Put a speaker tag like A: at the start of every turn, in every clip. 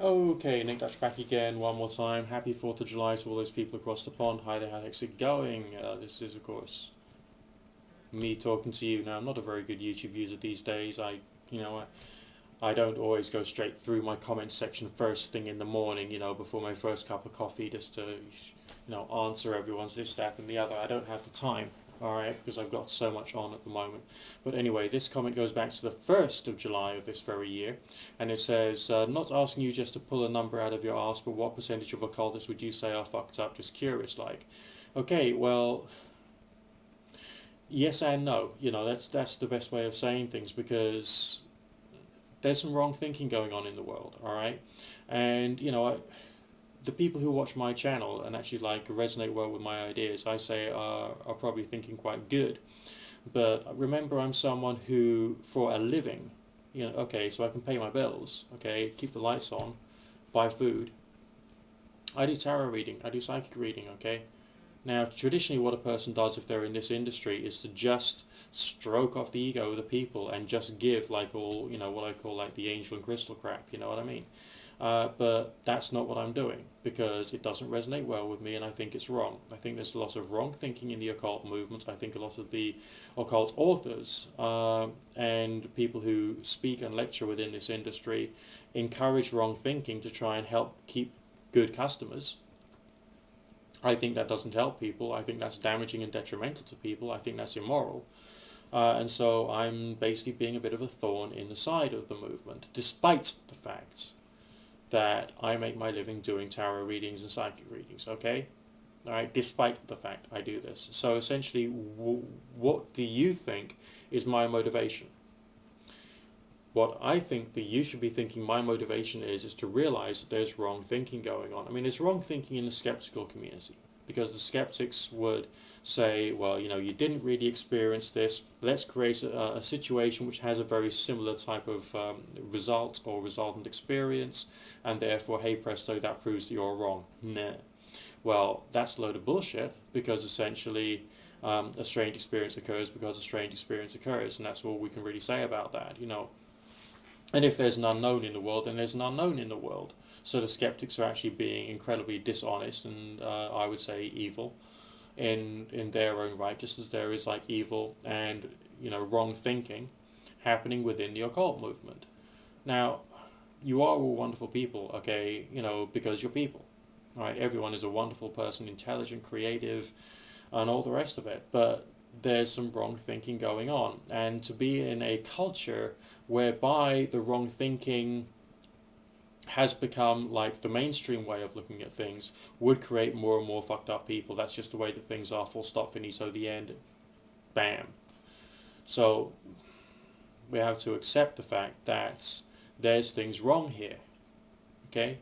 A: Okay, Nick Dutch back again one more time. Happy 4th of July to all those people across the pond. Hi there, how's it going? This is, of course, me talking to you. Now, I'm not a very good YouTube user these days. You know, I don't always go straight through my comment section first thing in the morning, before my first cup of coffee just to, answer everyone's this, that, and the other. I don't have the time, alright, because I've got so much on at the moment. But anyway, this comment goes back to the 1st of July of this very year, and it says, not asking you just to pull a number out of your ass, but what percentage of occultists would you say are fucked up? Just curious, like. Okay, well, yes and no. That's the best way of saying things because there's some wrong thinking going on in the world, all right? And, the people who watch my channel and actually like resonate well with my ideas, I say are probably thinking quite good. But remember, I'm someone who, for a living, okay, so I can pay my bills, okay, keep the lights on, buy food. I do tarot reading, I do psychic reading, okay? Now, traditionally, what a person does if they're in this industry is to just stroke off the ego of the people and just give, like all, what I call like the angel and crystal crap, you know what I mean? But that's not what I'm doing because it doesn't resonate well with me and I think it's wrong. I think there's a lot of wrong thinking in the occult movement. I think a lot of the occult authors and people who speak and lecture within this industry encourage wrong thinking to try and help keep good customers. I think that doesn't help people. I think that's damaging and detrimental to people. I think that's immoral. And so I'm basically being a bit of a thorn in the side of the movement, despite the fact that I make my living doing tarot readings and psychic readings, okay? All right, despite the fact I do this. So essentially, what do you think is my motivation? What I think that you should be thinking my motivation is to realize that there's wrong thinking going on. I mean, there's wrong thinking in the skeptical community because the skeptics would say, well, you didn't really experience this. Let's create a situation which has a very similar type of result or resultant experience, and therefore, hey presto, that proves that you're wrong. Nah. Well, that's a load of bullshit because essentially a strange experience occurs because a strange experience occurs, and that's all we can really say about that. And if there's an unknown in the world, then there's an unknown in the world. So the skeptics are actually being incredibly dishonest and I would say evil in their own right, just as there is like evil and wrong thinking happening within the occult movement. Now, you are all wonderful people, okay? Because you're people, right? Everyone is a wonderful person, intelligent, creative, and all the rest of it. But there's some wrong thinking going on, and to be in a culture whereby the wrong thinking has become like the mainstream way of looking at things would create more and more fucked up people. That's just the way that things are, full stop, finito, the end, bam. So we have to accept the fact that there's things wrong here, okay?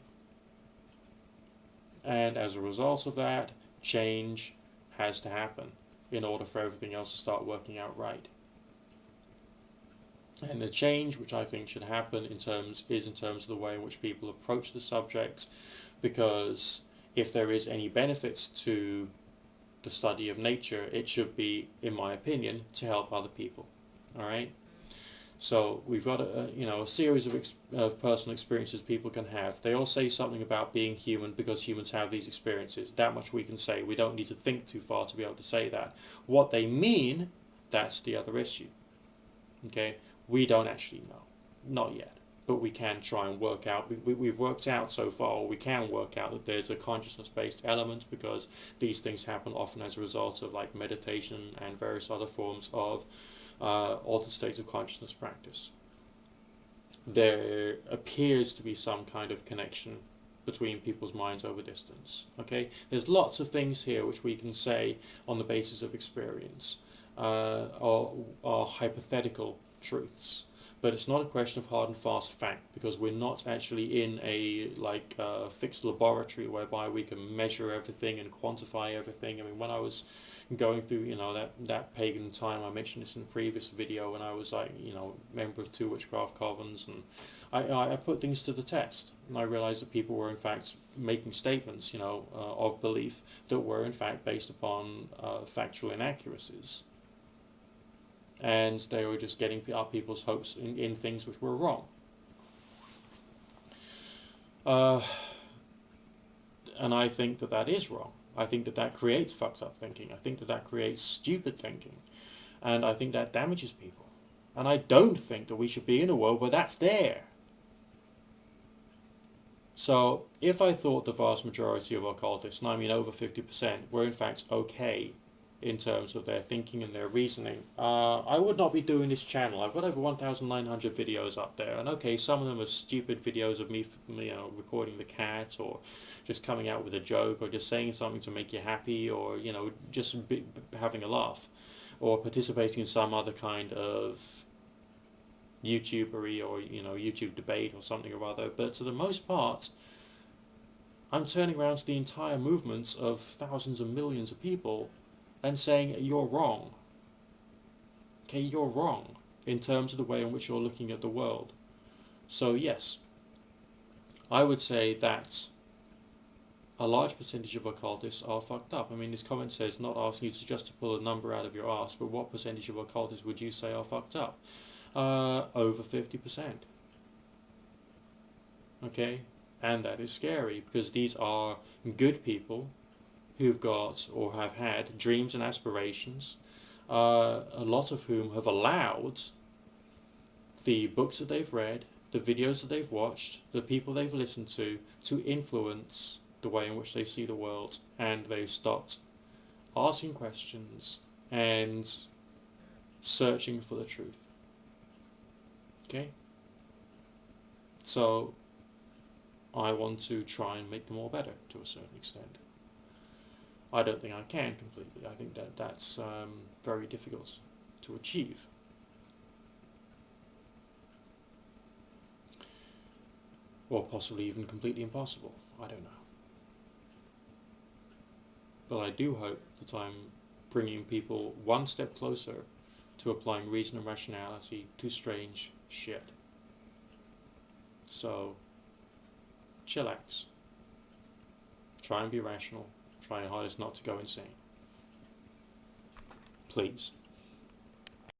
A: And as a result of that, change has to happen in order for everything else to start working out right. And the change which I think should happen in terms of the way in which people approach the subject, because if there is any benefits to the study of nature, it should be, in my opinion, to help other people. All right. So we've got a series of personal experiences people can have. They all say something about being human because humans have these experiences. That much we can say. We don't need to think too far to be able to say that. What they mean, that's the other issue. Okay, we don't actually know, not yet, but we can try and work out. We've worked out so far, or we can work out that there's a consciousness-based element because these things happen often as a result of like meditation and various other forms of altered states of consciousness practice. There appears to be some kind of connection between people's minds over distance. Okay, there's lots of things here which we can say on the basis of experience, are hypothetical truths, but it's not a question of hard and fast fact because we're not actually in a fixed laboratory whereby we can measure everything and quantify everything. I mean, when I was going through that pagan time, I mentioned this in a previous video, when I was member of 2 witchcraft covens, and I put things to the test, and I realized that people were in fact making statements of belief that were in fact based upon factual inaccuracies, and they were just getting up people's hopes in things which were wrong. Uh, and I think that that is wrong. I think that that creates fucked up thinking. I think that that creates stupid thinking. And I think that damages people. And I don't think that we should be in a world where that's there. So, if I thought the vast majority of occultists, and I mean over 50%, were in fact okay in terms of their thinking and their reasoning, I would not be doing this channel. I've got over 1,900 videos up there, and okay, some of them are stupid videos of me, recording the cat, or just coming out with a joke, or just saying something to make you happy, or just having a laugh, or participating in some other kind of YouTubery or YouTube debate or something or other. But to the most part, I'm turning around to the entire movements of thousands and millions of people and saying you're wrong. Okay, you're wrong in terms of the way in which you're looking at the world. So yes, I would say that a large percentage of occultists are fucked up. I mean, this comment says, not asking you just to pull a number out of your ass, but what percentage of occultists would you say are fucked up? Over 50%. Okay? And that is scary, because these are good people who've got or have had dreams and aspirations, a lot of whom have allowed the books that they've read, the videos that they've watched, the people they've listened to influence the way in which they see the world, and they've stopped asking questions and searching for the truth. Okay? So, I want to try and make them all better to a certain extent. I don't think I can completely. I think that that's very difficult to achieve. Or possibly even completely impossible. I don't know. But I do hope that I'm bringing people one step closer to applying reason and rationality to strange shit. So, chillax. Try and be rational. Try your hardest not to go insane. Please.